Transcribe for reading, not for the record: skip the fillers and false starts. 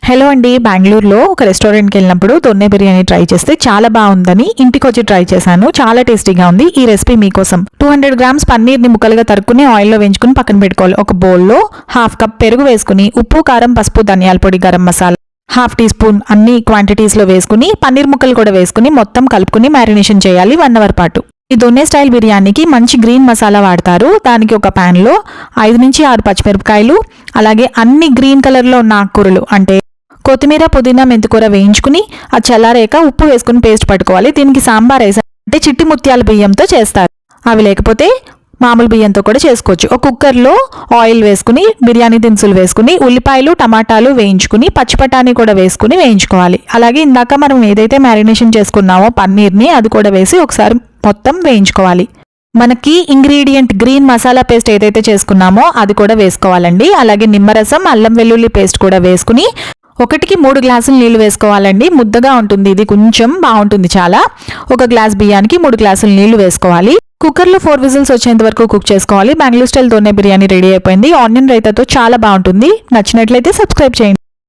Hello అండి, బెంగళూరులో ఒక రెస్టారెంట్కి వెళ్ళినప్పుడు దొన్నె బిర్యానీ ట్రై చేస్తే చాలా బాగుందని ఇంటికి వచ్చి ట్రై చేశాను. చాలా టేస్టీగా ఉంది. ఈ రెసిపీ మీకోసం. 200 గ్రామ్స్ పన్నీర్ని ముక్కలుగా తరుక్కుని ఆయిల్లో వేయించుకుని పక్కన పెట్టుకోవాలి. ఒక బౌల్లో హాఫ్ కప్ పెరుగు వేసుకుని ఉప్పు, కారం, పసుపు, ధనియాల పొడి, garam masala half teaspoon అన్ని క్వాంటిటీస్లో వేసుకుని పన్నీర్ ముక్కలు కూడా వేసుకుని మొత్తం కలుపుకుని మ్యారినేషన్ చేయాలి 1 అవర్ పాటు. ఈ దొన్నె స్టైల్ బిర్యానీకి మంచి గ్రీన్ మసాలా వాడతారు. దానికి ఒక ప్యాన్లో 5 నుంచి 6 పచ్చిమిరపకాయలు, అలాగే అన్ని గ్రీన్ కలర్లో ఉన్న ఆకుకూరలు అంటే కొత్తిమీర, పుదీనా, మెంతికూర వేయించుకుని ఆ చల్లారేక ఉప్పు వేసుకుని పేస్ట్ పట్టుకోవాలి. దీనికి సాంబార్ రైస్ అంటే చిట్టి ముత్యాల బియ్యంతో చేస్తారు. అవి లేకపోతే మామూలు బియ్యంతో కూడా చేసుకోవచ్చు. ఒక కుక్కర్లో ఆయిల్ వేసుకుని బిర్యానీ దినుసులు వేసుకుని ఉల్లిపాయలు, టమాటాలు వేయించుకుని పచ్చిబఠానీ కూడా వేసుకుని వేయించుకోవాలి. అలాగే ఇందాక మనం ఏదైతే మ్యారినేషన్ చేసుకున్నామో పన్నీర్ని అది కూడా వేసి ఒకసారి మొత్తం వేయించుకోవాలి. మనకి ఇంగ్రీడియంట్ గ్రీన్ మసాలా పేస్ట్ ఏదైతే చేసుకున్నామో అది కూడా వేసుకోవాలండి. అలాగే నిమ్మరసం, అల్లం వెల్లుల్లి పేస్ట్ కూడా వేసుకుని 1కి 3 గ్లాసులు నీళ్లు వేసుకోవాలండి. ముద్దగా ఉంటుంది, ఇది కొంచెం బాగుంటుంది చాలా. 1 గ్లాస్ బియ్యానికి 3 గ్లాసులు నీళ్లు వేసుకోవాలి. కుక్కర్లో 4 విజిల్స్ వచ్చేంత వరకు కుక్ చేసుకోవాలి. బెంగళూరు స్టైల్ దొన్నె బిర్యానీ రెడీ అయిపోయింది. ఆనియన్ రైతాతో చాలా బాగుంటుంది. నచ్చినట్లయితే సబ్స్క్రైబ్ చేయండి.